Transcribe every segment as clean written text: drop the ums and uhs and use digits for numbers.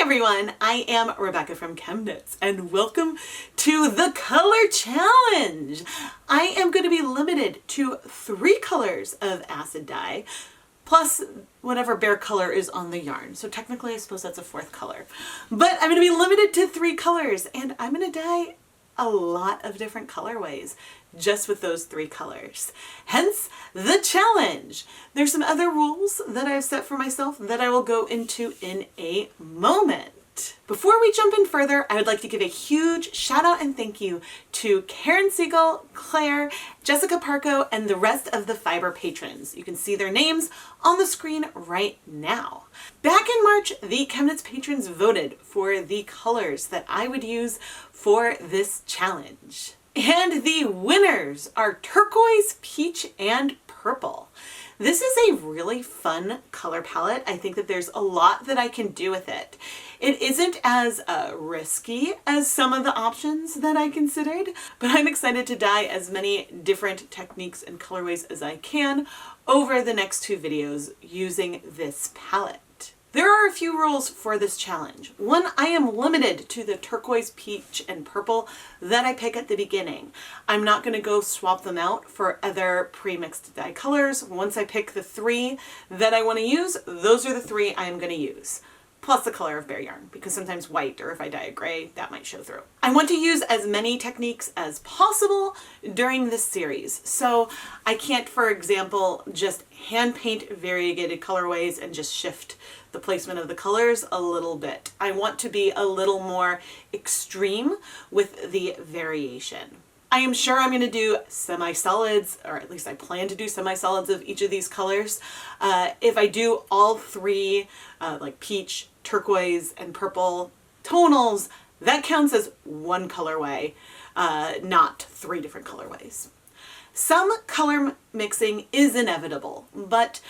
everyone, I am Rebecca from ChemKnits and welcome to the color challenge. I am going to be limited to 3 colors of acid dye plus whatever bare color is on the yarn. So technically I suppose that's a 4th color, but I'm going to be limited to 3 colors and I'm going to dye a lot of different colorways just with those 3 colors. Hence the challenge. There's some other rules that I've set for myself that I will go into in a moment. Before we jump in further, I would like to give a huge shout out and thank you to Karen Siegel, Claire, Jessica Parco, and the rest of the Fiber patrons. You can see their names on the screen right now. Back in March, the ChemKnits patrons voted for the colors that I would use for this challenge. And the winners are turquoise, peach, and purple. This is a really fun color palette. I think that there's a lot that I can do with it. It isn't as risky as some of the options that I considered, but I'm excited to dye as many different techniques and colorways as I can over the next 2 videos using this palette. There are a few rules for this challenge. One, I am limited to the turquoise, peach, and purple that I pick at the beginning. I'm not going to go swap them out for other pre-mixed dye colors. Once I pick the 3 that I want to use, those are the 3 I am going to use. Plus the color of bare yarn, because sometimes white, or if I dye a gray, that might show through. I want to use as many techniques as possible during this series. So I can't, for example, just hand paint variegated colorways and just shift the placement of the colors a little bit. I want to be a little more extreme with the variation. I am sure I'm going to do semi-solids, or at least I plan to do semi-solids of each of these colors. If I do all 3, like peach, turquoise, and purple tonals, that counts as 1 colorway, not 3 different colorways. Some color mixing is inevitable, but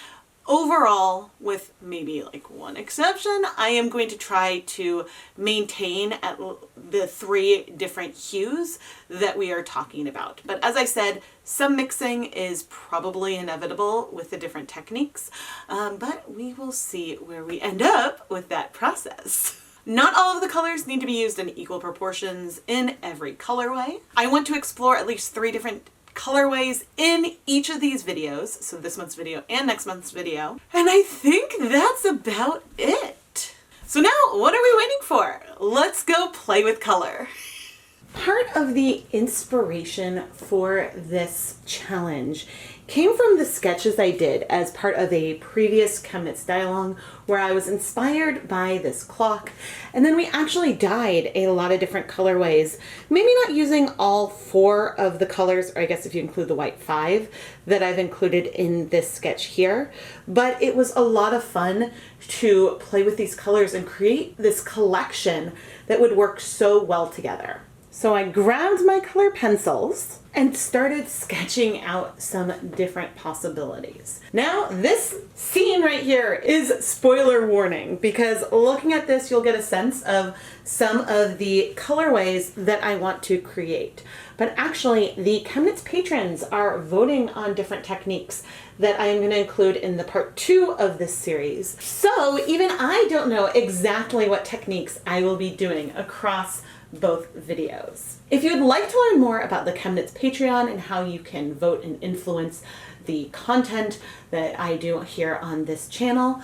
overall, with maybe like 1 exception, I am going to try to maintain at the 3 different hues that we are talking about. But as I said, some mixing is probably inevitable with the different techniques, but we will see where we end up with that process. Not all of the colors need to be used in equal proportions in every colorway. I want to explore at least 3 different colorways in each of these videos, so this month's video and next month's video, and I think that's about it. So now, what are we waiting for? Let's go play with color. Part of the inspiration for this challenge came from the sketches I did as part of a previous ChemKnits dye-along where I was inspired by this clock, and then we actually dyed a lot of different colorways, maybe not using all 4 of the colors, or I guess if you include the white 5 that I've included in this sketch here, but it was a lot of fun to play with these colors and create this collection that would work so well together. So I grabbed my color pencils and started sketching out some different possibilities. Now, this scene right here is spoiler warning, because looking at this, you'll get a sense of some of the colorways that I want to create. But actually, the ChemKnits patrons are voting on different techniques that I am going to include in the part 2 of this series. So even I don't know exactly what techniques I will be doing across both videos. If you would like to learn more about the ChemKnits Patreon and how you can vote and influence the content that I do here on this channel,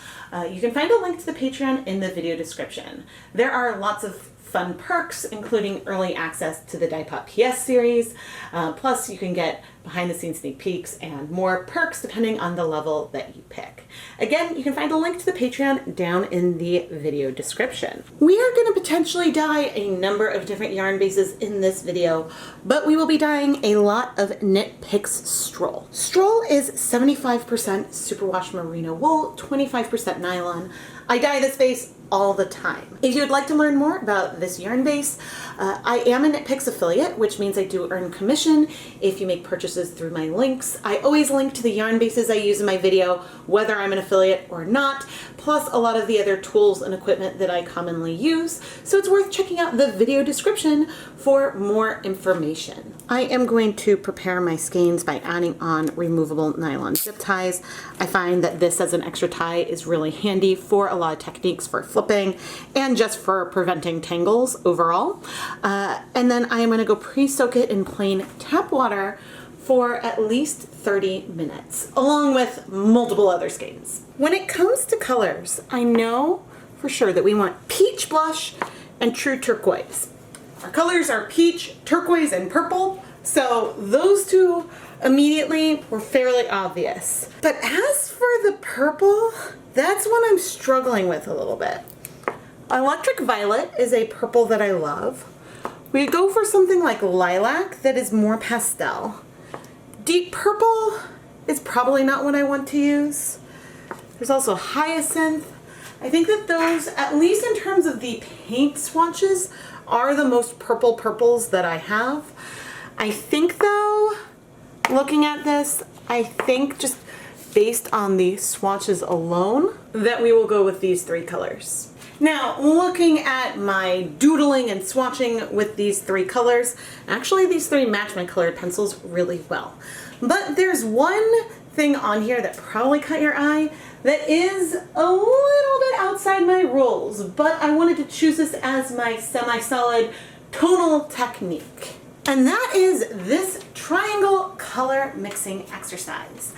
you can find a link to the Patreon in the video description. There are lots of fun perks, including early access to the Dyepot PS series, plus you can get behind the scenes sneak peeks and more perks depending on the level that you pick. Again, you can find a link to the Patreon down in the video description. We are going to potentially dye a number of different yarn bases in this video, but we will be dyeing a lot of Knit Picks Stroll. Stroll is 75% superwash merino wool, 25% nylon. I dye this base all the time. If you would like to learn more about this yarn base, I am a Knit Picks affiliate, which means I do earn commission if you make purchases through my links. I always link to the yarn bases I use in my video, whether I'm an affiliate or not, plus a lot of the other tools and equipment that I commonly use, so it's worth checking out the video description for more information. I am going to prepare my skeins by adding on removable nylon zip ties. I find that this as an extra tie is really handy for a lot of techniques for flip flipping and just for preventing tangles overall. And then I am going to go pre-soak it in plain tap water for at least 30 minutes, along with multiple other skeins. When it comes to colors, I know for sure that we want peach blush and true turquoise. Our colors are peach, turquoise, and purple, so those two immediately were fairly obvious. But as for the purple, that's what I'm struggling with a little bit. Electric Violet is a purple that I love. We go for something like lilac that is more pastel. Deep purple is probably not what I want to use. There's also hyacinth. I think that those, at least in terms of the paint swatches, are the most purple purples that I have. I think though, looking at this, I think just based on the swatches alone, that we will go with these three colors. Now, looking at my doodling and swatching with these three colors, actually these three match my colored pencils really well. But there's one thing on here that probably caught your eye that is a little bit outside my rules, but I wanted to choose this as my semi-solid tonal technique. And that is this triangle color mixing exercise.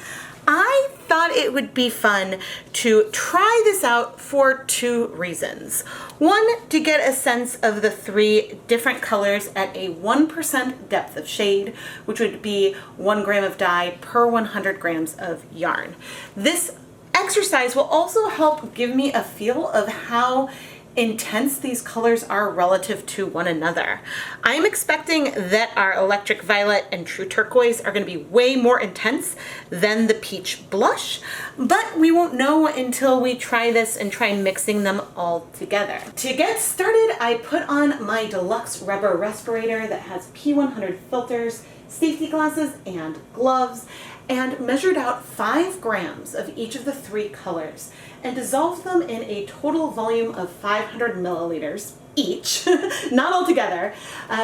I thought it would be fun to try this out for two reasons. One, to get a sense of the three different colors at a 1% depth of shade, which would be 1 gram of dye per 100 grams of yarn. This exercise will also help give me a feel of how intense these colors are relative to one another. I'm expecting that our Electric Violet and True Turquoise are going to be way more intense than the Peach Blush, but we won't know until we try this and try mixing them all together. To get started, I put on my deluxe rubber respirator that has P100 filters, safety glasses, and gloves, and measured out 5 grams of each of the three colors and dissolved them in a total volume of 500 milliliters each, not all together,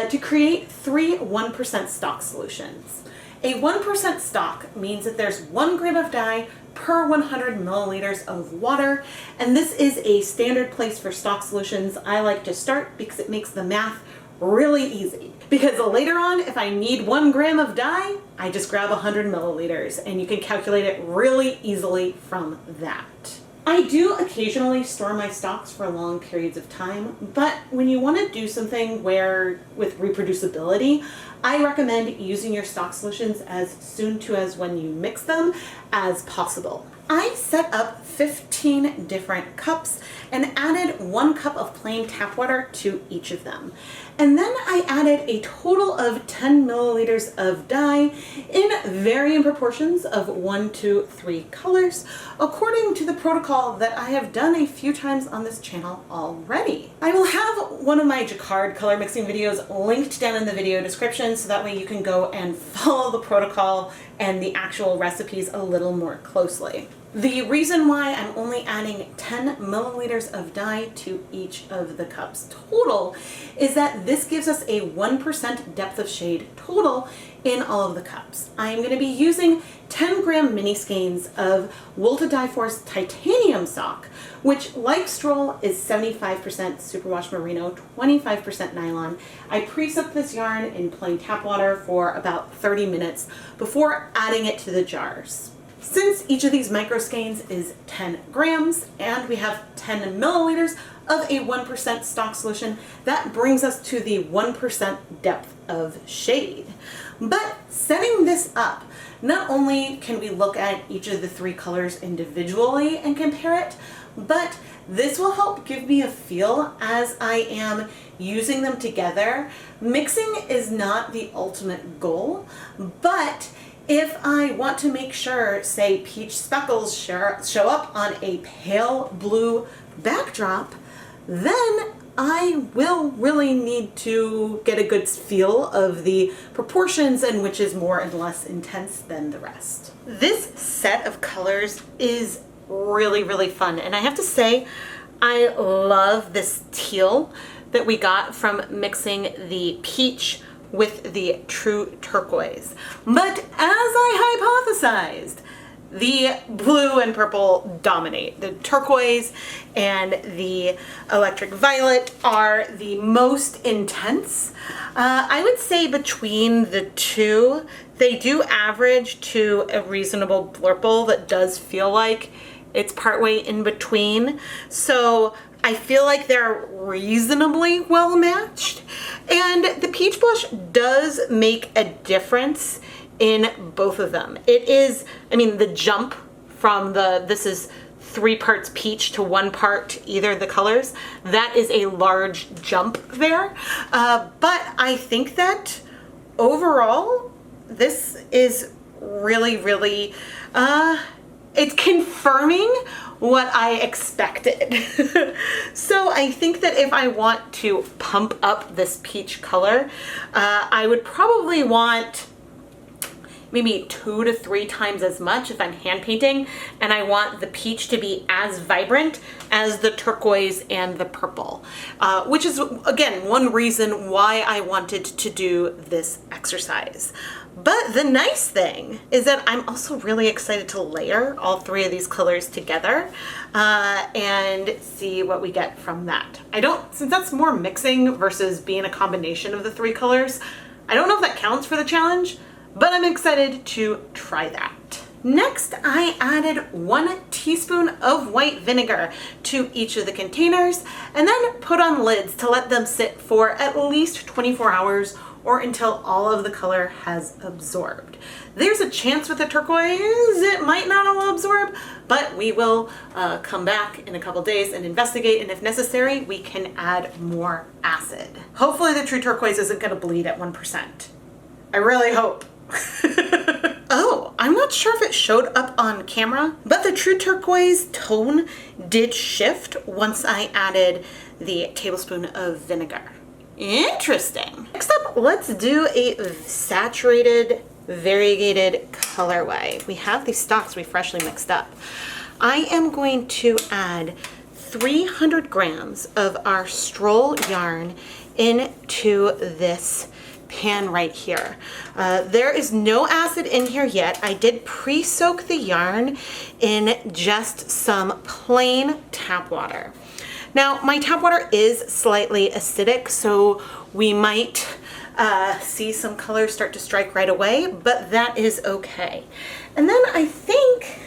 to create 3 1% stock solutions. A 1% stock means that there's 1 gram of dye per 100 milliliters of water, and this is a standard place for stock solutions. I like to start because it makes the math really easy. Because later on, if I need 1 gram of dye, I just grab 100 milliliters, and you can calculate it really easily from that. I do occasionally store my stocks for long periods of time, but when you want to do something with reproducibility, I recommend using your stock solutions as soon to as when you mix them as possible. I set up 15 different cups and added 1 cup of plain tap water to each of them. And then I added a total of 10 milliliters of dye in varying proportions of 1 to 3 colors, according to the protocol that I have done a few times on this channel already. I will have one of my jacquard color mixing videos linked down in the video description, so that way you can go and follow the protocol and the actual recipes a little more closely. The reason why I'm only adding 10 milliliters of dye to each of the cups total is that this gives us a 1% depth of shade total in all of the cups. I'm going to be using 10 gram mini skeins of Wool to Die Force titanium sock, which, like Stroll, is 75% superwash merino, 25% nylon. I pre-soaked this yarn in plain tap water for about 30 minutes before adding it to the jars. Since each of these micro skeins is 10 grams and we have 10 milliliters of a 1% stock solution, that brings us to the 1% depth of shade. But setting this up, not only can we look at each of the three colors individually and compare it, but this will help give me a feel as I am using them together. Mixing is not the ultimate goal, but if I want to make sure, say, peach speckles show up on a pale blue backdrop, then I will really need to get a good feel of the proportions and which is more and less intense than the rest. This set of colors is really, really fun, and I have to say, I love this teal that we got from mixing the peach with the True Turquoise. But as I hypothesized, the blue and purple dominate. The turquoise and the electric violet are the most intense. I would say between the two, they do average to a reasonable blurple that does feel like it's partway in between. So I feel like they're reasonably well matched. And the peach blush does make a difference in both of them. It is, I mean, the jump from this is 3 parts peach to 1 part either of the colors, that is a large jump there. But I think that overall, this is really, really, it's confirming what I expected. So I think that if I want to pump up this peach color, I would probably want maybe 2 to 3 times as much if I'm hand painting, and I want the peach to be as vibrant as the turquoise and the purple, which is, again, one reason why I wanted to do this exercise. But the nice thing is that I'm also really excited to layer all 3 of these colors together and see what we get from that. Since that's more mixing versus being a combination of the 3 colors, I don't know if that counts for the challenge, but I'm excited to try that. Next, I added 1 teaspoon of white vinegar to each of the containers and then put on lids to let them sit for at least 24 hours or until all of the color has absorbed. There's a chance with the turquoise it might not all absorb, but we will come back in a couple days and investigate, and if necessary, we can add more acid. Hopefully the true turquoise isn't gonna bleed at 1%. I really hope. Oh, I'm not sure if it showed up on camera, but the true turquoise tone did shift once I added the tablespoon of vinegar. Interesting. Next up, let's do a saturated variegated colorway. We have these stocks we freshly mixed up. I am going to add 300 grams of our Stroll yarn into this pan right here. There is no acid in here yet. I did pre-soak the yarn in just some plain tap water. Now, my tap water is slightly acidic, so we might see some colors start to strike right away, but that is okay. And then I think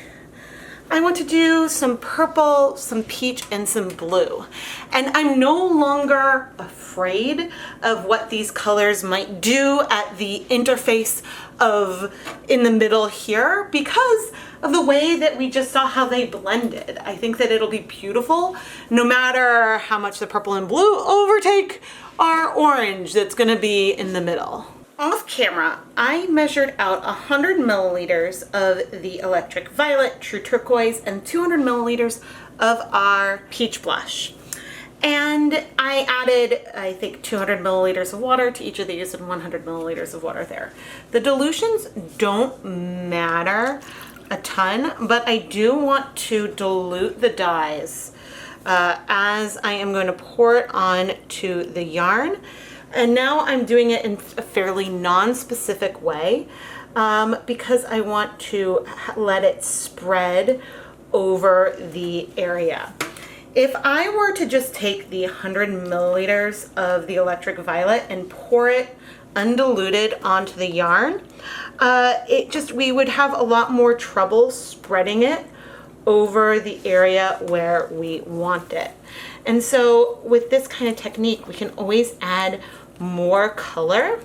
I want to do some purple, some peach, and some blue. And I'm no longer afraid of what these colors might do at the interface of in the middle here because of the way that we just saw how they blended. I think that it'll be beautiful no matter how much the purple and blue overtake our orange that's gonna be in the middle. Off camera, I measured out 100 milliliters of the electric violet, true turquoise, and 200 milliliters of our peach blush. And I added, I think, 200 milliliters of water to each of these and 100 milliliters of water there. The dilutions don't matter a ton, but I do want to dilute the dyes as I am going to pour it on to the yarn. And now I'm doing it in a fairly non-specific way because I want to let it spread over the area. If I were to just take the 100 milliliters of the electric violet and pour it undiluted onto the yarn, we would have a lot more trouble spreading it over the area where we want it. And so with this kind of technique, we can always add more color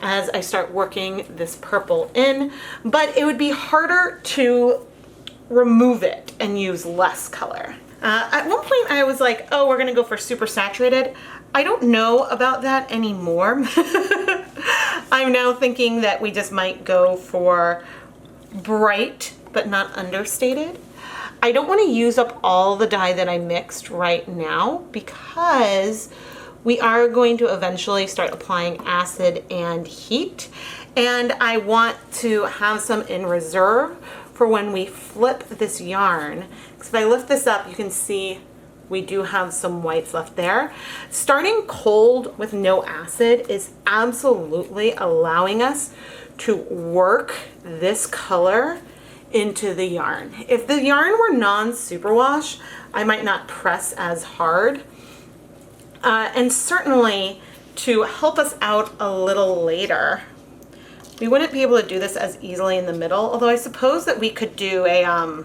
as I start working this purple in, but it would be harder to remove it and use less color. At one point I was like, oh, we're gonna go for super saturated. I don't know about that anymore. I'm now thinking that we just might go for bright but not understated. I don't want to use up all the dye that I mixed right now because we are going to eventually start applying acid and heat, and I want to have some in reserve for when we flip this yarn. Because if I lift this up, you can see we do have some whites left there. Starting cold with no acid is absolutely allowing us to work this color into the yarn. If the yarn were non-superwash, I might not press as hard. And certainly to help us out a little later, we wouldn't be able to do this as easily in the middle, although I suppose that we could do a,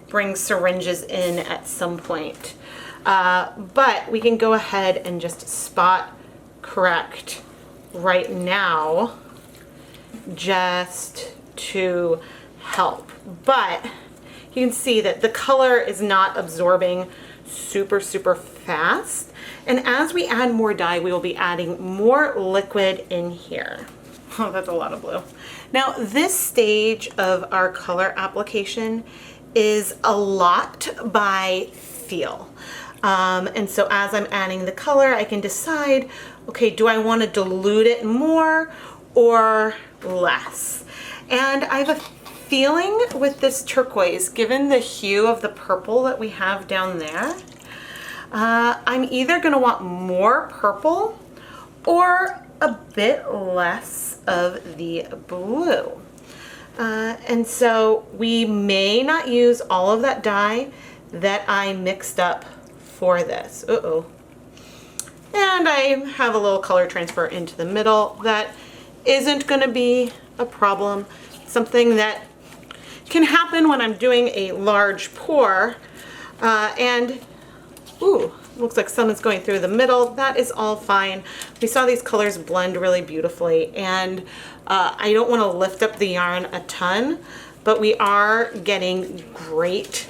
bring syringes in at some point. But we can go ahead and just spot correct right now just to help. But you can see that the color is not absorbing super fast. And as we add more dye, we will be adding more liquid in here. Oh, that's a lot of blue. Now, this stage of our color application is a lot by feel. And so as I'm adding the color, I can decide, okay, do I want to dilute it more or less? And I have a feeling with this turquoise, given the hue of the purple that we have down there, I'm either going to want more purple or a bit less of the blue. And so we may not use all of that dye that I mixed up for this. Uh-oh. And I have a little color transfer into the middle. That isn't going to be a problem. Something that can happen when I'm doing a large pour. And, ooh, looks like some is going through the middle. That is all fine. We saw these colors blend really beautifully, and I don't want to lift up the yarn a ton, but we are getting great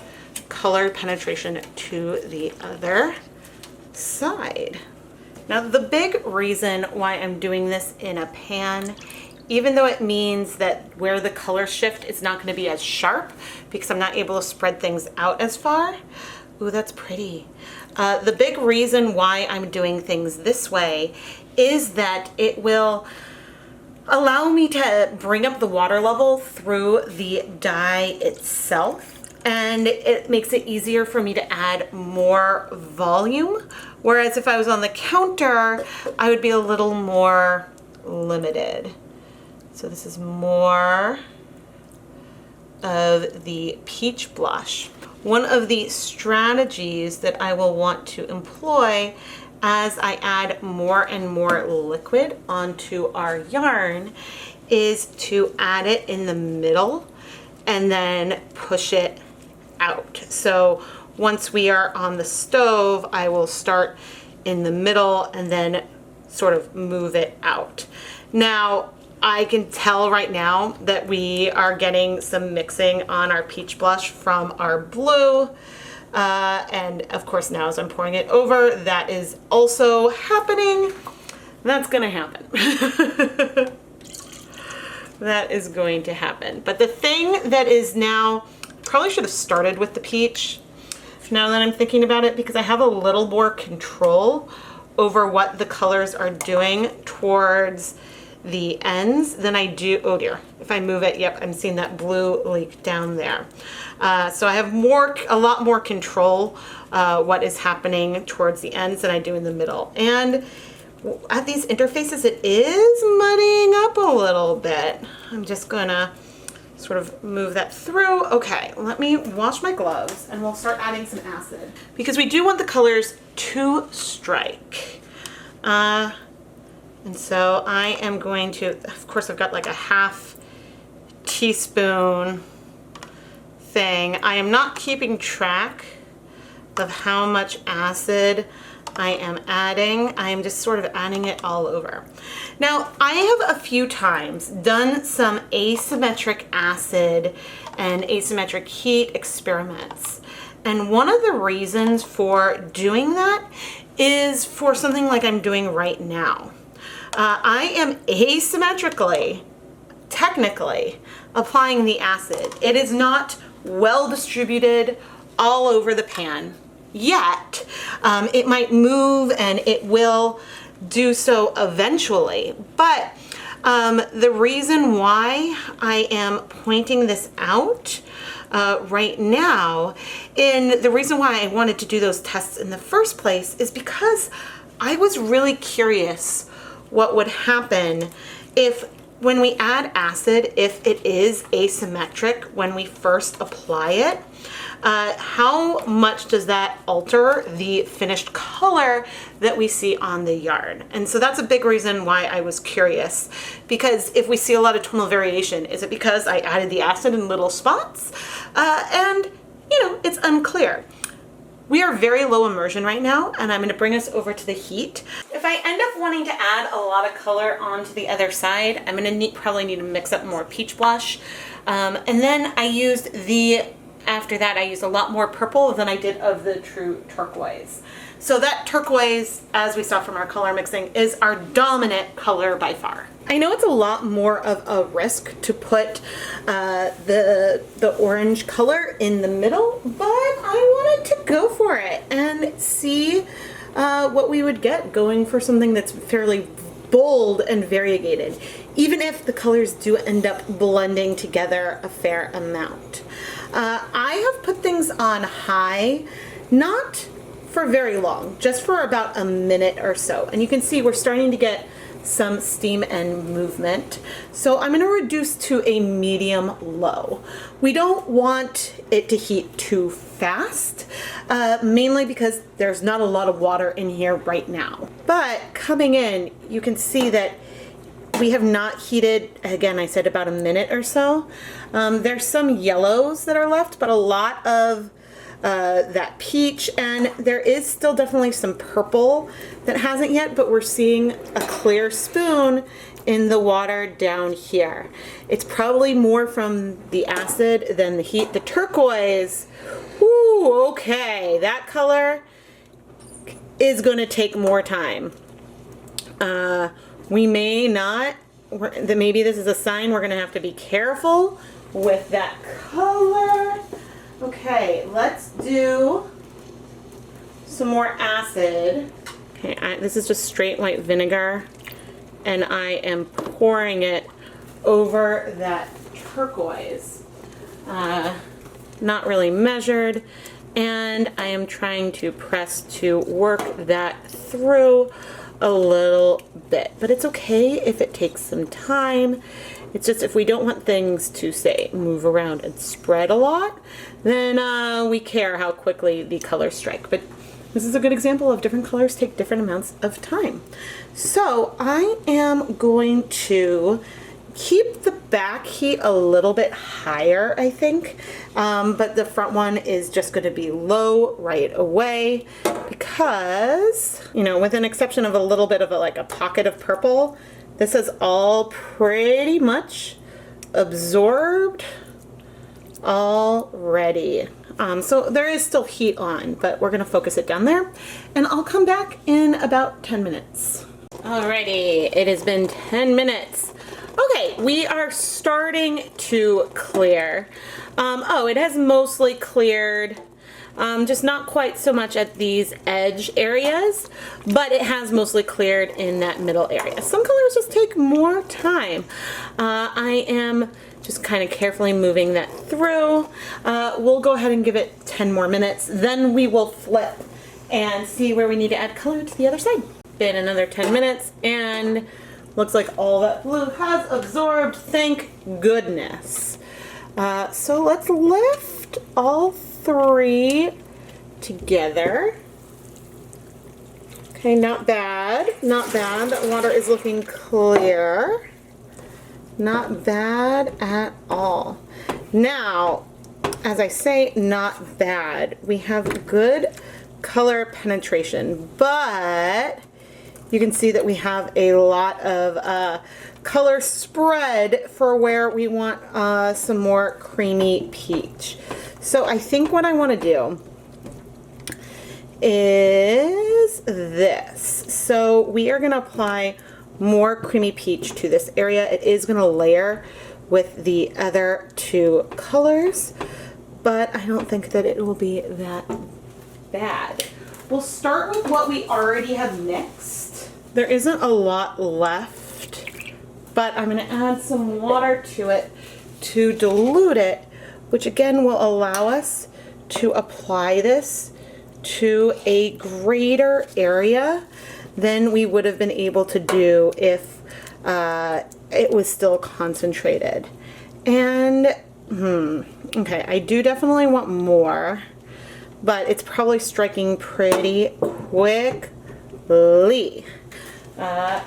color penetration to the other side. Now, the big reason why I'm doing this in a pan, even though it means that where the color shift is not going to be as sharp because I'm not able to spread things out as far. Ooh, that's pretty. The big reason why I'm doing things this way is that it will allow me to bring up the water level through the dye itself, and it makes it easier for me to add more volume. Whereas if I was on the counter, I would be a little more limited. So this is more of the peach blush. One of the strategies that I will want to employ as I add more and more liquid onto our yarn is to add it in the middle and then push it out. So once we are on the stove, I will start in the middle and then sort of move it out. Now, I can tell right now that we are getting some mixing on our peach blush from our blue. And of course now as I'm pouring it over, that is also happening. That's gonna happen. That is going to happen. But the thing that is now, probably should have started with the peach now that I'm thinking about it, because I have a little more control over what the colors are doing towards the ends than I do, oh dear, if I move it, yep, I'm seeing that blue leak down there. So I have a lot more control what is happening towards the ends than I do in the middle. And at these interfaces, it is muddying up a little bit. I'm just gonna sort of move that through. Okay, let me wash my gloves and we'll start adding some acid, because we do want the colors to strike. And so I am going to, of course I've got like a half teaspoon thing. I am not keeping track of how much acid I am adding. I am just sort of adding it all over. Now, I have a few times done some asymmetric acid and asymmetric heat experiments. And one of the reasons for doing that is for something like I'm doing right now. I am asymmetrically, technically, applying the acid. It is not well distributed all over the pan yet. It might move and it will do so eventually. But the reason why I am pointing this out right now, and the reason why I wanted to do those tests in the first place, is because I was really curious what would happen if when we add acid, if it is asymmetric when we first apply it, how much does that alter the finished color that we see on the yarn? And so that's a big reason why I was curious, because if we see a lot of tonal variation, is it because I added the acid in little spots? And you know, it's unclear. We are very low immersion right now, and I'm going to bring us over to the heat. If I end up wanting to add a lot of color onto the other side, I'm going to probably need to mix up more peach blush. And then after that I used a lot more purple than I did of the true turquoise. So that turquoise, as we saw from our color mixing, is our dominant color by far. I know it's a lot more of a risk to put the orange color in the middle, but I wanted to go for it and see what we would get going for something that's fairly bold and variegated, even if the colors do end up blending together a fair amount. I have put things on high, not for very long, just for about a minute or so. And you can see we're starting to get some steam and movement. So I'm going to reduce to a medium low. We don't want it to heat too fast, mainly because there's not a lot of water in here right now. But coming in, you can see that we have not heated, again, I said about a minute or so. There's some yellows that are left, but a lot of that peach, and there is still definitely some purple that hasn't yet, but we're seeing a clear spoon in the water down here. It's probably more from the acid than the heat. The turquoise, ooh, okay, that color is going to take more time. We may not, maybe this is a sign we're going to have to be careful with that color. Okay, let's do some more acid. Okay, this is just straight white vinegar, and I am pouring it over that turquoise. Not really measured, and I am trying to press to work that through a little bit, but it's okay if it takes some time. It's just if we don't want things to, say, move around and spread a lot, then we care how quickly the colors strike. But this is a good example of different colors take different amounts of time. So I am going to keep the back heat a little bit higher, I think, but the front one is just going to be low right away because, you know, with an exception of a little bit of like a pocket of purple, this is all pretty much absorbed already. So there is still heat on, but we're going to focus it down there, and I'll come back in about 10 minutes. Alrighty, it has been 10 minutes. Okay, we are starting to clear. Oh, it has mostly cleared. Just not quite so much at these edge areas, but it has mostly cleared in that middle area. Some colors just take more time. I am just kind of carefully moving that through. We'll go ahead and give it 10 more minutes, then we will flip and see where we need to add color to the other side. Been another 10 minutes, and looks like all that blue has absorbed, thank goodness. So let's lift all three together. Okay, not bad, not bad. That water is looking clear. Not bad at all. Now, as I say, not bad. We have good color penetration, but you can see that we have a lot of color spread for where we want some more creamy peach. So I think what I want to do is this. So we are going to apply more creamy peach to this area. It is going to layer with the other two colors, but I don't think that it will be that bad. We'll start with what we already have mixed. There isn't a lot left, but I'm going to add some water to it to dilute it, which again will allow us to apply this to a greater area than we would have been able to do if it was still concentrated. And, okay, I do definitely want more, but it's probably striking pretty quickly.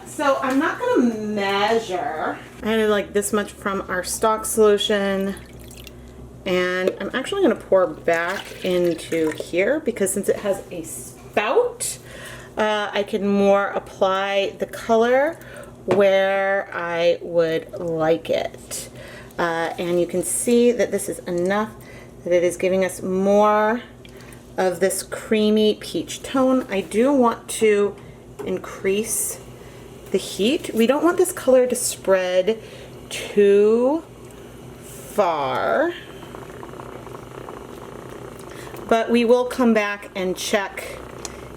So I'm not going to measure. I added like this much from our stock solution, and I'm actually going to pour back into here because since it has a spout, I can more apply the color where I would like it. And you can see that this is enough that it is giving us more of this creamy peach tone. I do want to increase the heat. We don't want this color to spread too far, but we will come back and check.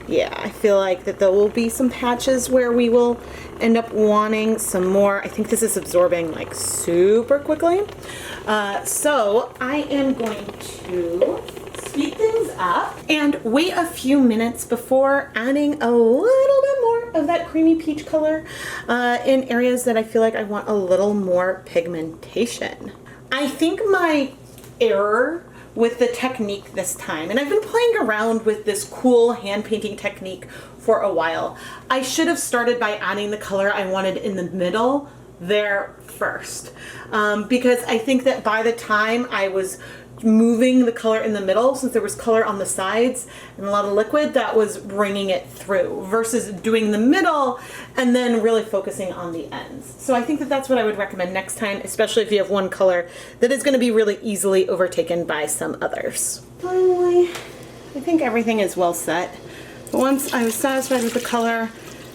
Yeah, I feel like that there will be some patches where we will end up wanting some more. I think this is absorbing like super quickly. So I am going to speed things up and wait a few minutes before adding a little bit more of that creamy peach color in areas that I feel like I want a little more pigmentation. I think my error with the technique this time, and I've been playing around with this cool hand painting technique for a while. I should have started by adding the color I wanted in the middle there first, because I think that by the time I was moving the color in the middle, since there was color on the sides and a lot of liquid, that was bringing it through versus doing the middle and then really focusing on the ends. So I think that that's what I would recommend next time, especially if you have one color that is going to be really easily overtaken by some others. Finally, I think everything is well set. But once I was satisfied with the color,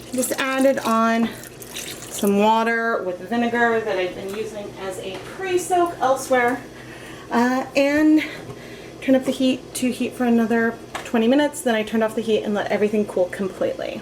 I just added on some water with vinegar that I've been using as a pre-soak elsewhere. And turn up the heat to heat for another 20 minutes. Then I turned off the heat and let everything cool completely.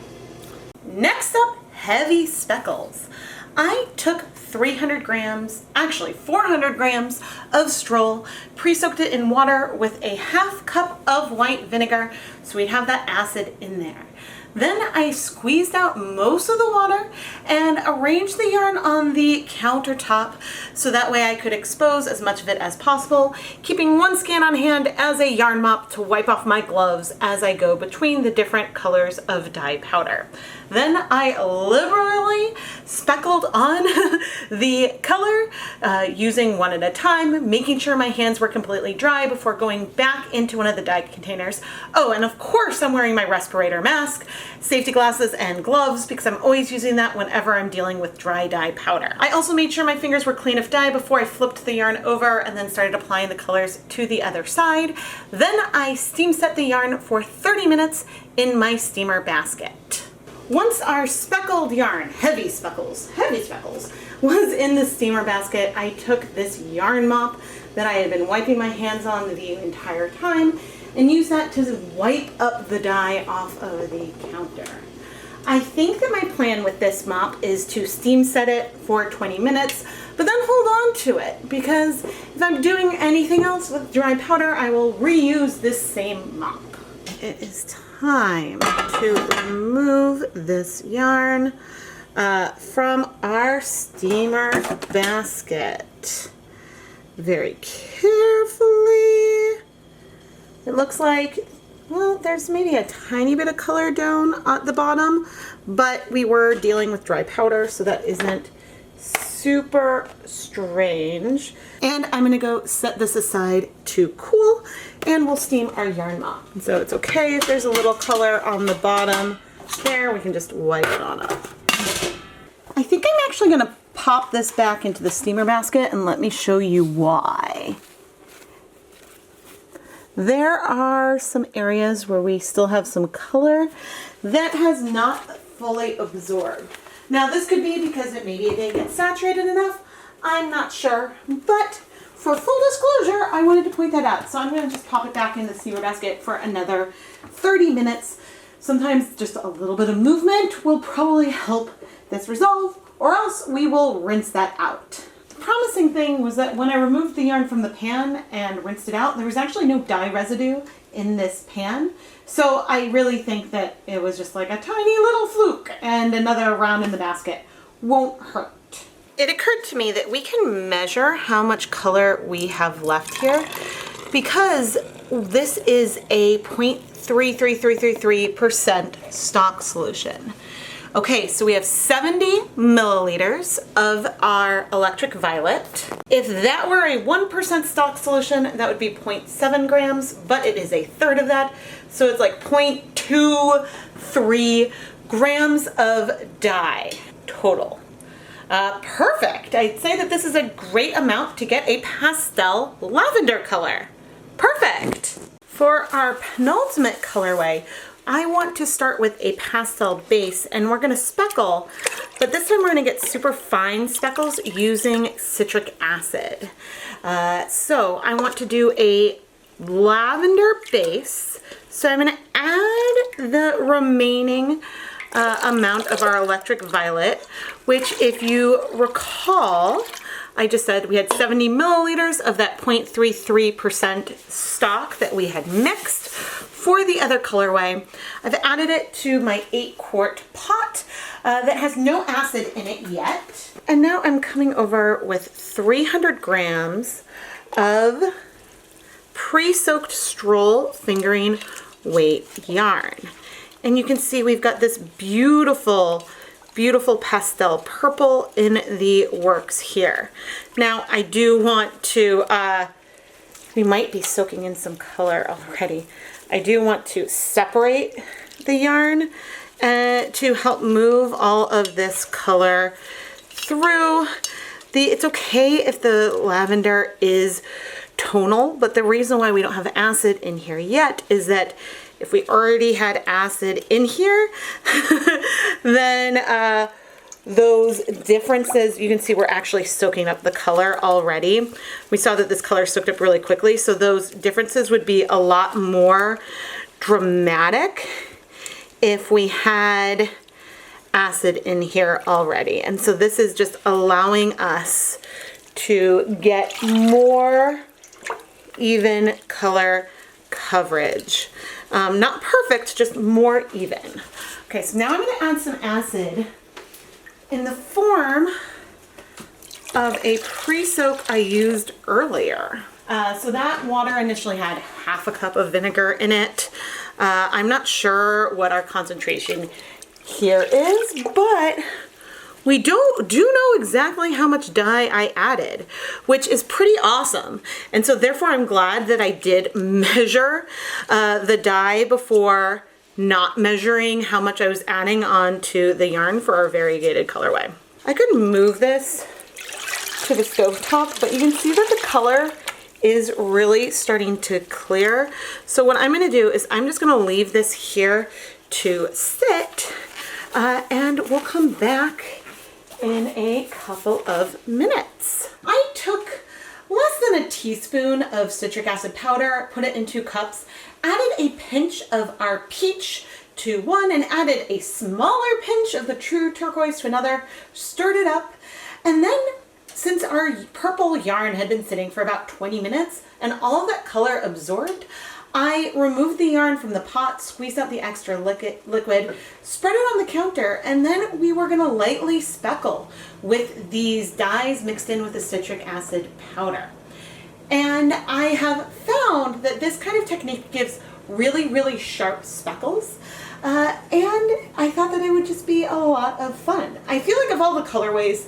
Next up, heavy speckles. I took 300 grams, actually 400 grams of stroll, pre-soaked it in water with a half cup of white vinegar so we'd have that acid in there. Then I squeezed out most of the water and arranged the yarn on the countertop so that way I could expose as much of it as possible, keeping one skein on hand as a yarn mop to wipe off my gloves as I go between the different colors of dye powder. Then I liberally speckled on the color using one at a time, making sure my hands were completely dry before going back into one of the dye containers. Oh, and of course I'm wearing my respirator mask, safety glasses, and gloves because I'm always using that whenever I'm dealing with dry dye powder. I also made sure my fingers were clean of dye before I flipped the yarn over and then started applying the colors to the other side. Then I steam set the yarn for 30 minutes in my steamer basket. Once our speckled yarn, heavy speckles, was in the steamer basket, I took this yarn mop that I had been wiping my hands on the entire time and used that to wipe up the dye off of the counter. I think that my plan with this mop is to steam set it for 20 minutes, but then hold on to it because if I'm doing anything else with dry powder, I will reuse this same mop. It is time to remove this yarn from our steamer basket. Very carefully. It looks like, well, there's maybe a tiny bit of color down at the bottom, but we were dealing with dry powder, so that isn't super strange. And I'm gonna go set this aside to cool and we'll steam our yarn mop. So it's okay if there's a little color on the bottom there, we can just wipe it on up. I think I'm actually gonna pop this back into the steamer basket and let me show you why. There are some areas where we still have some color that has not fully absorbed. Now this could be because maybe it didn't get saturated enough, I'm not sure, but for full disclosure, I wanted to point that out. So I'm gonna just pop it back in the steamer basket for another 30 minutes. Sometimes just a little bit of movement will probably help this resolve, or else we will rinse that out. The promising thing was that when I removed the yarn from the pan and rinsed it out, there was actually no dye residue in this pan. So I really think that it was just like a tiny little fluke and another round in the basket won't hurt. it occurred to me that we can measure how much color we have left here because this is a 0.33333% stock solution. Okay, so we have 70 milliliters of our electric violet. If that were a 1% stock solution, that would be 0.7 grams, but it is a third of that. So it's like 0.23 grams of dye total. Perfect. I'd say that this is a great amount to get a pastel lavender color. Perfect. For our penultimate colorway, I want to start with a pastel base, and we're gonna speckle, but this time we're gonna get super fine speckles using citric acid. So I want to do a lavender base. So I'm gonna add the remaining amount of our electric violet, which if you recall, I just said we had 70 milliliters of that 0.33% stock that we had mixed for the other colorway. I've added it to my 8-quart pot that has no acid in it yet. And now I'm coming over with 300 grams of pre-soaked stroll fingering weight yarn. And you can see we've got this beautiful, beautiful pastel purple in the works here. Now I do want to, we might be soaking in some color already. I do want to separate the yarn to help move all of this color through. It's okay if the lavender is tonal, but the reason why we don't have acid in here yet is that if we already had acid in here, then those differences, you can see we're actually soaking up the color already. We saw that this color soaked up really quickly, so those differences would be a lot more dramatic if we had acid in here already. And so this is just allowing us to get more even color coverage. Not perfect, just more even. Okay, so now I'm going to add some acid in the form of a pre-soak I used earlier. So that water initially had half a cup of vinegar in it. I'm not sure what our concentration here is, but we do know exactly how much dye I added, which is pretty awesome. And so therefore I'm glad that I did measure the dye before not measuring how much I was adding onto the yarn for our variegated colorway. I could move this to the stove top, but you can see that the color is really starting to clear. So what I'm gonna do is I'm just gonna leave this here to sit and we'll come back in a couple of minutes. I took less than a teaspoon of citric acid powder, put it in 2 cups, added a pinch of our peach to one, and added a smaller pinch of the true turquoise to another, stirred it up, and then since our purple yarn had been sitting for about 20 minutes and all of that color absorbed, I removed the yarn from the pot, squeezed out the extra liquid, spread it on the counter, and then we were gonna lightly speckle with these dyes mixed in with the citric acid powder. And I have found that this kind of technique gives really, really sharp speckles. And I thought that it would just be a lot of fun. I feel like of all the colorways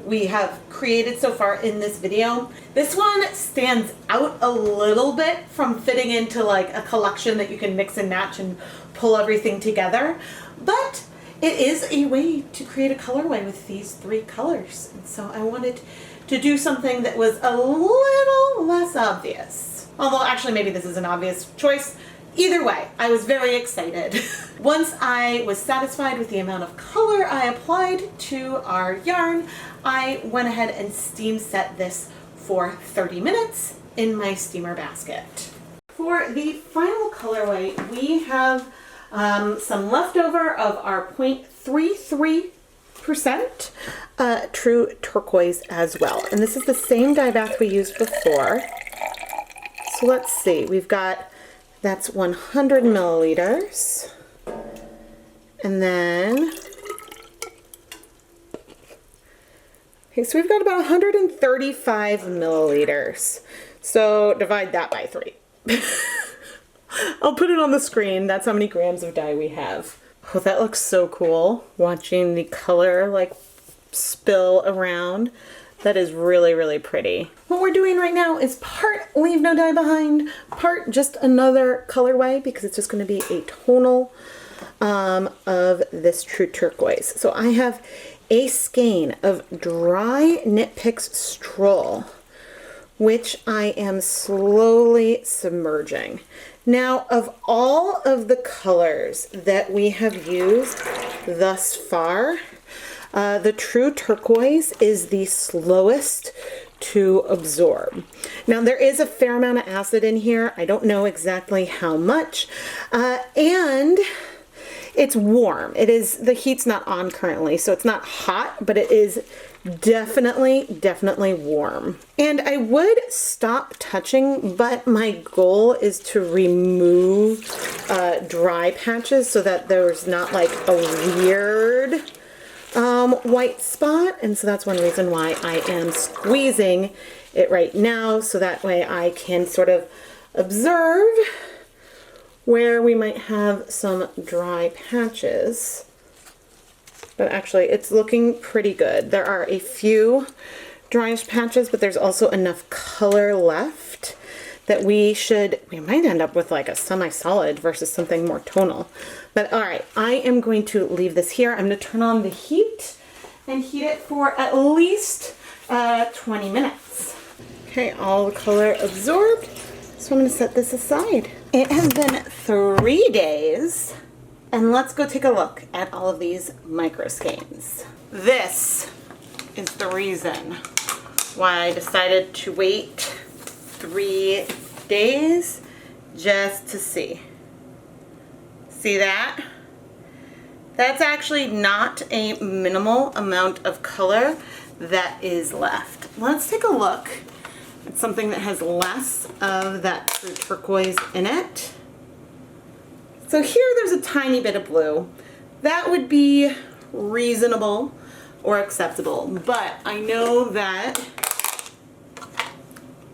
we have created so far in this video, this one stands out a little bit from fitting into like a collection that you can mix and match and pull everything together. But it is a way to create a colorway with these 3 colors. And so I wanted to do something that was a little less obvious. Although actually maybe this is an obvious choice. Either way, I was very excited. Once I was satisfied with the amount of color I applied to our yarn, I went ahead and steam set this for 30 minutes in my steamer basket. For the final colorway, we have some leftover of our 0.33% true turquoise as well. And this is the same dye bath we used before. So let's see, we've got, that's 100 milliliters. And then Okay, so we've got about 135 milliliters. So divide that by 3. I'll put it on the screen. That's how many grams of dye we have. Oh, that looks so cool. Watching the color like spill around. That is really, really pretty. What we're doing right now is part leave no dye behind, part just another colorway because it's just going to be a tonal of this True Turquoise. So I have a skein of dry Knit Picks Stroll, which I am slowly submerging. Now, of all of the colors that we have used thus far, the True Turquoise is the slowest to absorb. Now, there is a fair amount of acid in here. I don't know exactly how much. And it's warm. It is, the heat's not on currently, so it's not hot, but it is definitely warm. And I would stop touching, but my goal is to remove dry patches so that there's not like a weird white spot. And so that's one reason why I am squeezing it right now, so that way I can sort of observe where we might have some dry patches. But actually it's looking pretty good. There are a few dryish patches, but there's also enough color left that we might end up with like a semi-solid versus something more tonal. But all right, I am going to leave this here. I'm going to turn on the heat and heat it for at least 20 minutes. Okay, all the color absorbed. So I'm going to set this aside. It has been 3 days, and let's go take a look at all of these micro skeins. This is the reason why I decided to wait 3 days just to see. See that? That's actually not a minimal amount of color that is left. Let's take a look at something that has less of that True Turquoise in it. So here there's a tiny bit of blue. That would be reasonable or acceptable, but I know that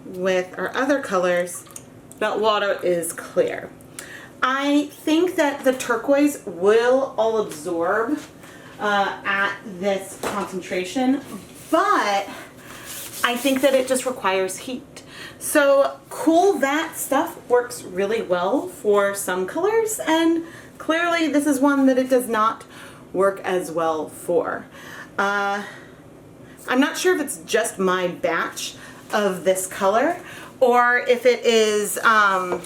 with our other colors, that water is clear. I think that the turquoise will all absorb at this concentration, but I think that it just requires heat. So cool vat stuff works really well for some colors, and clearly this is one that it does not work as well for. I'm not sure if it's just my batch of this color or if it is, because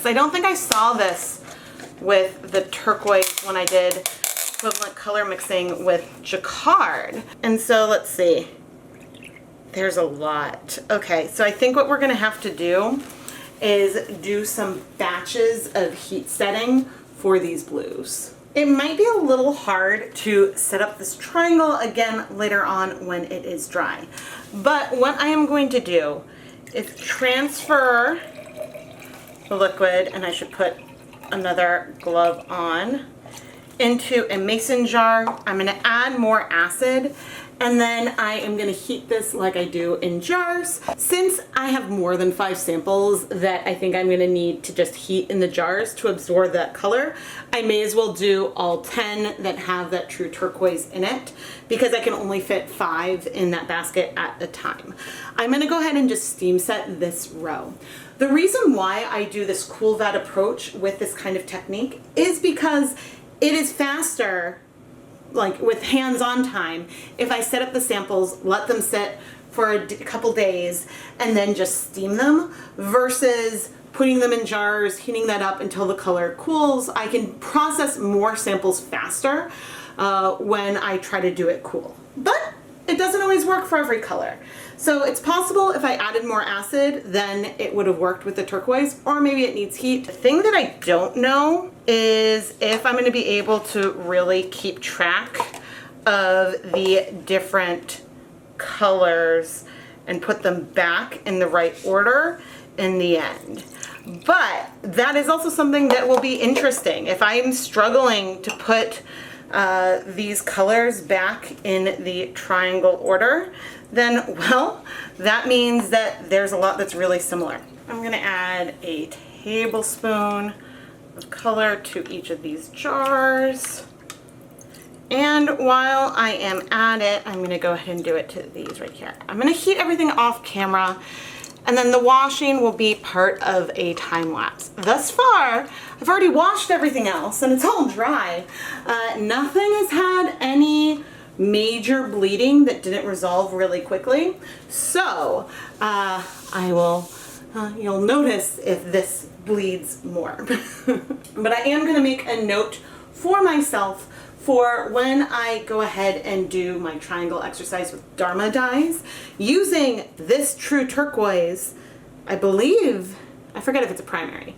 I don't think I saw this with the turquoise when I did equivalent color mixing with jacquard. And so let's see. There's a lot. Okay, so I think what we're gonna have to do is do some batches of heat setting for these blues. It might be a little hard to set up this triangle again later on when it is dry. But what I am going to do is transfer the liquid, and I should put another glove on, into a mason jar. I'm gonna add more acid, and then I am gonna heat this like I do in jars. Since I have more than 5 samples that I think I'm gonna need to just heat in the jars to absorb that color, I may as well do all 10 that have that True Turquoise in it, because I can only fit 5 in that basket at a time. I'm gonna go ahead and just steam set this row. The reason why I do this cool vat approach with this kind of technique is because it is faster, like with hands-on time, if I set up the samples, let them sit for a couple days, and then just steam them, versus putting them in jars, heating that up until the color cools. I can process more samples faster when I try to do it cool. But it doesn't always work for every color. So it's possible if I added more acid, then it would have worked with the turquoise, or maybe it needs heat. The thing that I don't know is if I'm going to be able to really keep track of the different colors and put them back in the right order in the end. But that is also something that will be interesting. If I'm struggling to put these colors back in the triangle order, then, well, that means that there's a lot that's really similar. I'm going to add a tablespoon of color to each of these jars. And while I am at it, I'm going to go ahead and do it to these right here. I'm going to heat everything off camera, and then the washing will be part of a time lapse. Thus far, I've already washed everything else and it's all dry. Nothing has had any major bleeding that didn't resolve really quickly. So you'll notice if this bleeds more. But I am going to make a note for myself for when I go ahead and do my triangle exercise with Dharma dyes, using this true turquoise, I believe, I forget if it's a primary.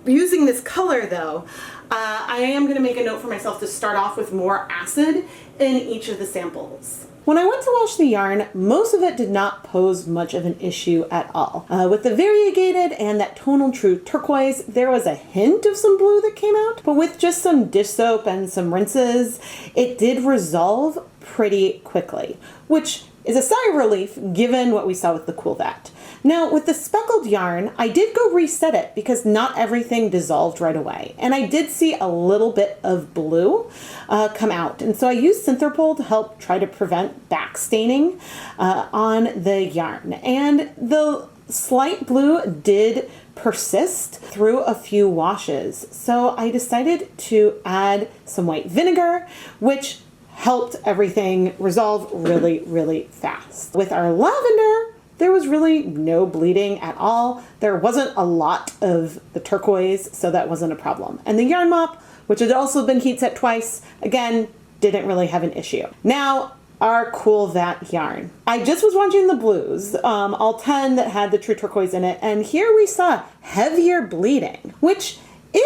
Using this color though, I am going to make a note for myself to start off with more acid in each of the samples. When I went to wash the yarn, most of it did not pose much of an issue at all. With the Variegated and that Tonal True Turquoise, there was a hint of some blue that came out, but with just some dish soap and some rinses, it did resolve pretty quickly, which is a sigh of relief given what we saw with the Cool Vat. Now, with the speckled yarn, I did go reset it because not everything dissolved right away. And I did see a little bit of blue come out. And so I used Synthropol to help try to prevent back staining on the yarn. And the slight blue did persist through a few washes. So I decided to add some white vinegar, which helped everything resolve really, really fast. With our lavender, there was really no bleeding at all. There wasn't a lot of the turquoise, so that wasn't a problem. And the yarn mop, which had also been heat set twice, again, didn't really have an issue. Now, our Cool Vat yarn. I just was watching the blues, all 10 that had the true turquoise in it, and here we saw heavier bleeding, which is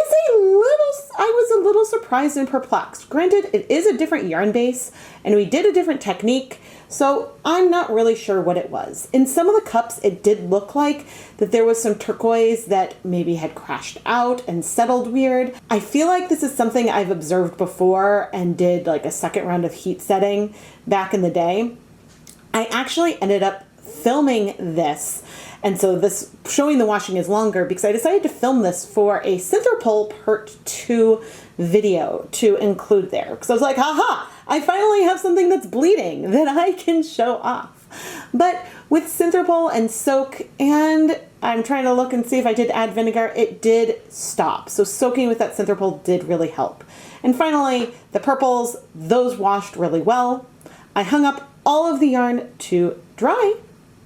I was a little surprised and perplexed. Granted, it is a different yarn base, and we did a different technique, so I'm not really sure what it was. In some of the cups, it did look like that there was some turquoise that maybe had crashed out and settled weird. I feel like this is something I've observed before and did like a second round of heat setting back in the day. I actually ended up filming this, and so this showing the washing is longer because I decided to film this for a Synthropol Part 2 video to include there. Because I was like, haha, I finally have something that's bleeding that I can show off. But with Synthropol and soak, and I'm trying to look and see if I did add vinegar, it did stop. So soaking with that Synthropol did really help. And finally, the purples, those washed really well. I hung up all of the yarn to dry,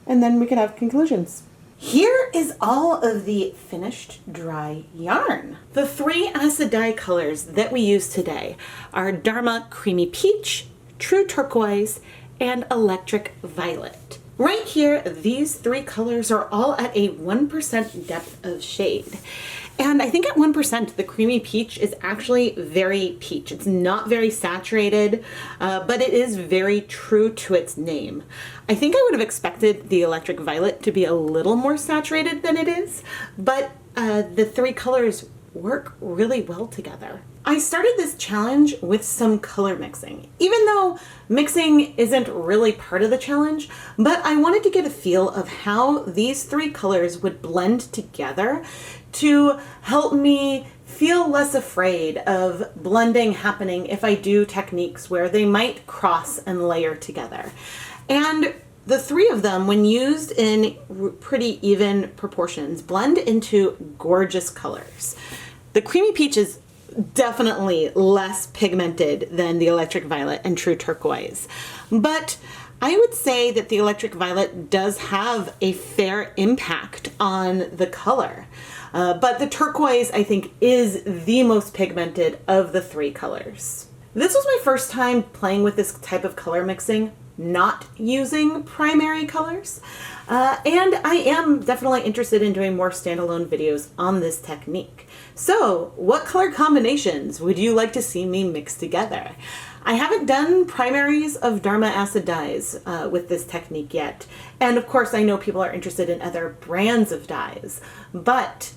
and then we could have conclusions. Here is all of the finished dry yarn. The 3 acid dye colors that we use today are Dharma Creamy Peach, True Turquoise, and Electric Violet. Right here, these 3 colors are all at a 1% depth of shade. And I think at 1%, the Creamy Peach is actually very peach. It's not very saturated, but it is very true to its name. I think I would have expected the Electric Violet to be a little more saturated than it is, but the 3 colors work really well together. I started this challenge with some color mixing, even though mixing isn't really part of the challenge, but I wanted to get a feel of how these 3 colors would blend together to help me feel less afraid of blending happening if I do techniques where they might cross and layer together. And the 3 of them, when used in pretty even proportions, blend into gorgeous colors. The Creamy Peach is definitely less pigmented than the Electric Violet and True Turquoise, but I would say that the Electric Violet does have a fair impact on the color. But the turquoise, I think, is the most pigmented of the 3 colors. This was my first time playing with this type of color mixing, not using primary colors. And I am definitely interested in doing more standalone videos on this technique. So, what color combinations would you like to see me mix together? I haven't done primaries of Dharma Acid Dyes with this technique yet. And of course, I know people are interested in other brands of dyes, but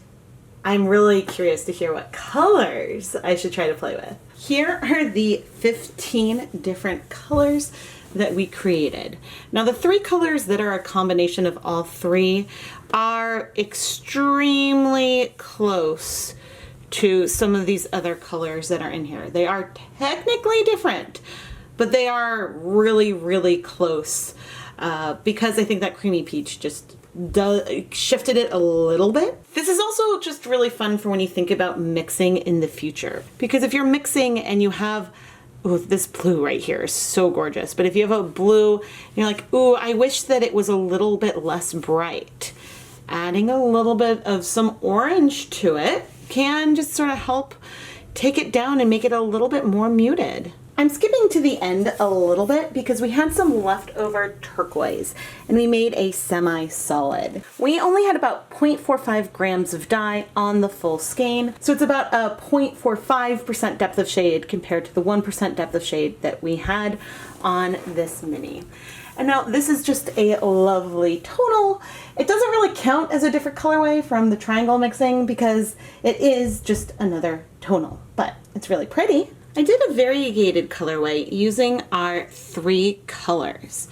I'm really curious to hear what colors I should try to play with. Here are the 15 different colors that we created. Now the 3 colors that are a combination of all 3 are extremely close to some of these other colors that are in here. They are technically different, but they are really, really close because I think that creamy peach just shifted it a little bit. This is also just really fun for when you think about mixing in the future. Because if you're mixing and you have, ooh, this blue right here is so gorgeous, but if you have a blue, and you're like, ooh, I wish that it was a little bit less bright. Adding a little bit of some orange to it can just sort of help take it down and make it a little bit more muted. I'm skipping to the end a little bit because we had some leftover turquoise and we made a semi-solid. We only had about 0.45 grams of dye on the full skein, so it's about a 0.45% depth of shade compared to the 1% depth of shade that we had on this mini. And now this is just a lovely tonal. It doesn't really count as a different colorway from the triangle mixing because it is just another tonal, but it's really pretty. I did a variegated colorway using our 3 colors.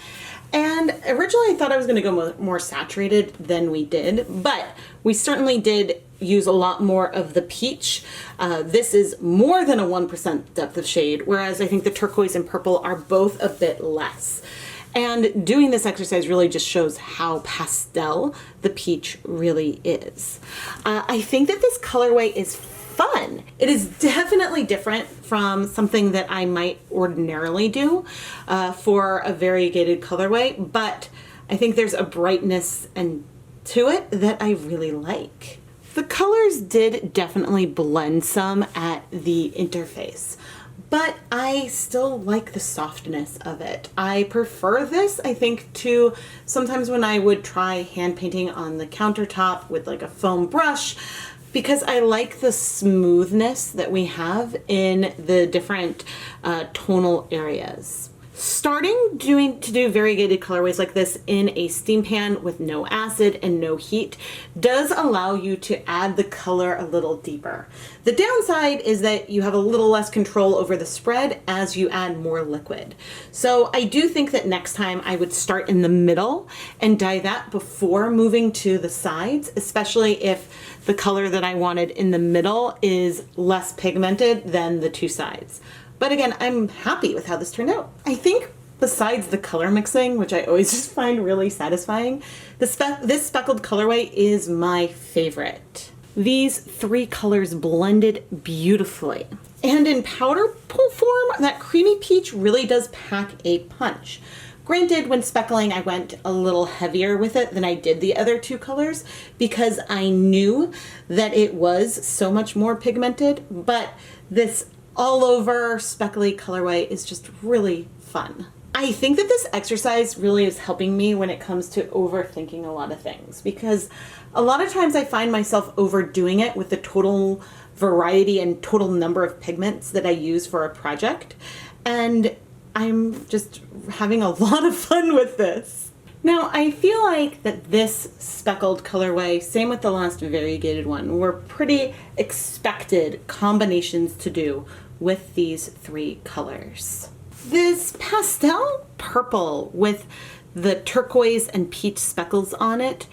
And originally I thought I was gonna go more saturated than we did, but we certainly did use a lot more of the peach. This is more than a 1% depth of shade, whereas I think the turquoise and purple are both a bit less. And doing this exercise really just shows how pastel the peach really is. I think that this colorway is fun. It is definitely different from something that I might ordinarily do for a variegated colorway, but I think there's a brightness and to it that I really like. The colors did definitely blend some at the interface, but I still like the softness of it. I prefer this, I think, to sometimes when I would try hand painting on the countertop with like a foam brush, because I like the smoothness that we have in the different tonal areas. Starting to do variegated colorways like this in a steam pan with no acid and no heat does allow you to add the color a little deeper. The downside is that you have a little less control over the spread as you add more liquid. So I do think that next time I would start in the middle and dye that before moving to the sides, especially if the color that I wanted in the middle is less pigmented than the 2 sides. But again, I'm happy with how this turned out. I think besides the color mixing, which I always just find really satisfying, this speckled colorway is my favorite. These 3 colors blended beautifully. And in powder form, that creamy peach really does pack a punch. Granted, when speckling, I went a little heavier with it than I did the other 2 colors because I knew that it was so much more pigmented, but this all over speckly colorway is just really fun. I think that this exercise really is helping me when it comes to overthinking a lot of things, because a lot of times I find myself overdoing it with the total variety and total number of pigments that I use for a project, and I'm just having a lot of fun with this. Now, I feel like that this speckled colorway, same with the last variegated one, were pretty expected combinations to do with these 3 colors. This pastel purple with the turquoise and peach speckles on it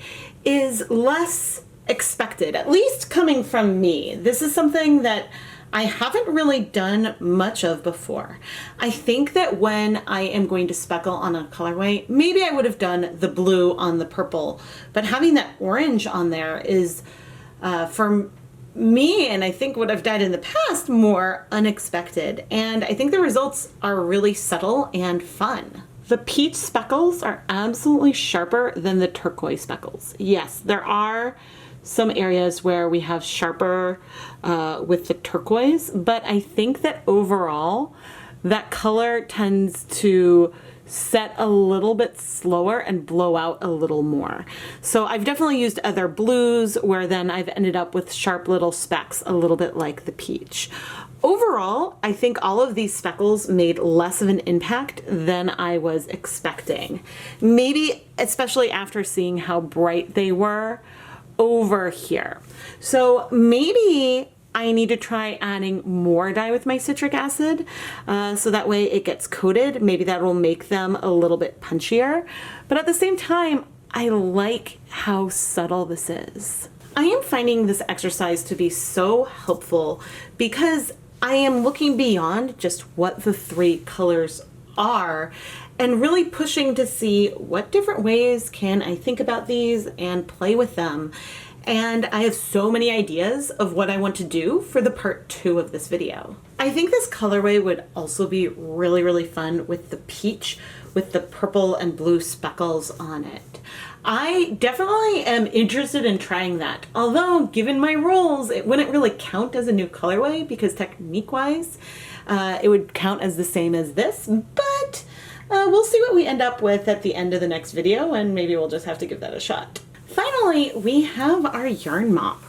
is less expected, at least coming from me. This is something that I haven't really done much of before. I think that when I am going to speckle on a colorway, maybe I would have done the blue on the purple, but having that orange on there is, for me, and I think what I've done in the past, more unexpected. And I think the results are really subtle and fun. The peach speckles are absolutely sharper than the turquoise speckles. Yes, there are some areas where we have sharper with the turquoise, but I think that overall that color tends to set a little bit slower and blow out a little more. So I've definitely used other blues where then I've ended up with sharp little specks, a little bit like the peach. Overall, I think all of these speckles made less of an impact than I was expecting. Maybe especially after seeing how bright they were over here. So maybe I need to try adding more dye with my citric acid, so that way it gets coated. Maybe that will make them a little bit punchier. But at the same time, I like how subtle this is. I am finding this exercise to be so helpful because I am looking beyond just what the 3 colors are and really pushing to see what different ways can I think about these and play with them. And I have so many ideas of what I want to do for the part 2 of this video. I think this colorway would also be really, really fun with the peach with the purple and blue speckles on it. I definitely am interested in trying that. Although, given my rules, it wouldn't really count as a new colorway because technique-wise, it would count as the same as this, but we'll see what we end up with at the end of the next video, and maybe we'll just have to give that a shot. Finally, we have our yarn mop,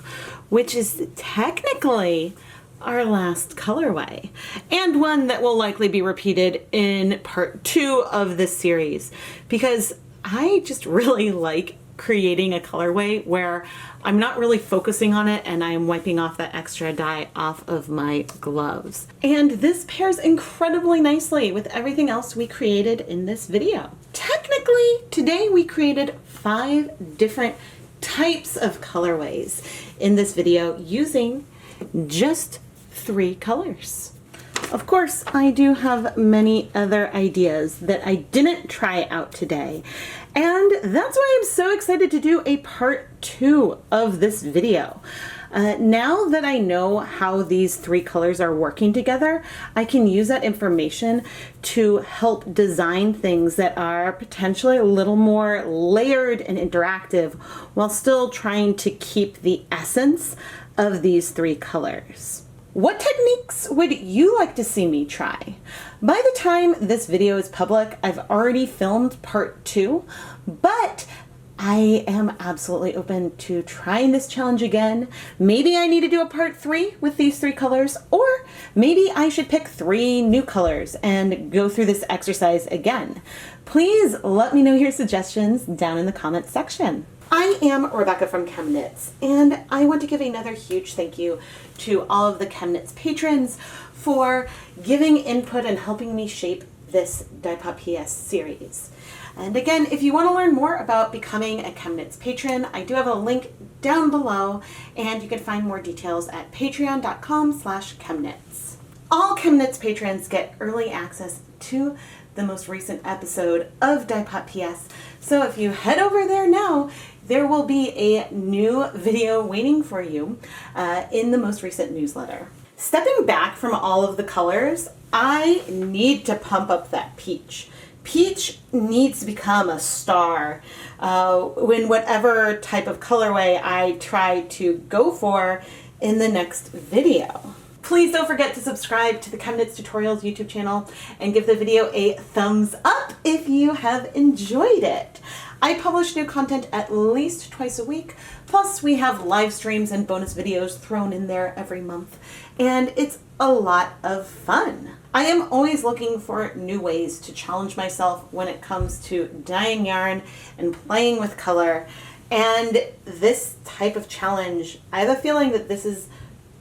which is technically our last colorway, and one that will likely be repeated in part 2 of this series, because I just really like creating a colorway where I'm not really focusing on it and I'm wiping off that extra dye off of my gloves. And this pairs incredibly nicely with everything else we created in this video. Technically, today we created 5 different types of colorways in this video using just 3 colors. Of course, I do have many other ideas that I didn't try out today, and that's why I'm so excited to do a part 2 of this video. Now that I know how these 3 colors are working together, I can use that information to help design things that are potentially a little more layered and interactive while still trying to keep the essence of these 3 colors. What techniques would you like to see me try? By the time this video is public, I've already filmed part 2, but I am absolutely open to trying this challenge again. Maybe I need to do a part 3 with these 3 colors, or maybe I should pick 3 new colors and go through this exercise again. Please let me know your suggestions down in the comments section. I am Rebecca from ChemKnits, and I want to give another huge thank you to all of the ChemKnits patrons for giving input and helping me shape this Dyepot PS series. And again, if you want to learn more about becoming a ChemKnits patron, I do have a link down below, and you can find more details at patreon.com/ChemKnits. All ChemKnits patrons get early access to the most recent episode of Dyepot PS, so if you head over there now, there will be a new video waiting for you in the most recent newsletter. Stepping back from all of the colors, I need to pump up that peach. Peach needs to become a star in whatever type of colorway I try to go for in the next video. Please don't forget to subscribe to the ChemKnits Tutorials YouTube channel and give the video a thumbs up if you have enjoyed it. I publish new content at least twice a week, plus we have live streams and bonus videos thrown in there every month, and it's a lot of fun. I am always looking for new ways to challenge myself when it comes to dyeing yarn and playing with color, and this type of challenge, I have a feeling that this is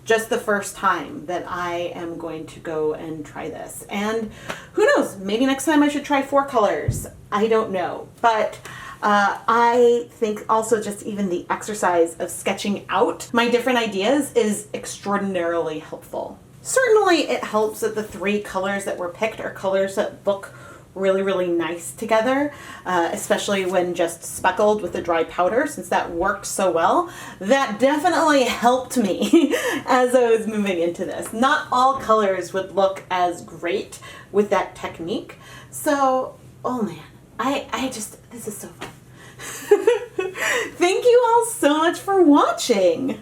just the first time that I am going to go and try this. And who knows, maybe next time I should try 4 colors. I don't know. But I think also just even the exercise of sketching out my different ideas is extraordinarily helpful. Certainly it helps that the 3 colors that were picked are colors that look really, really nice together, especially when just speckled with the dry powder, since that worked so well. That definitely helped me as I was moving into this. Not all colors would look as great with that technique. So, oh man, this is so fun. Thank you all so much for watching.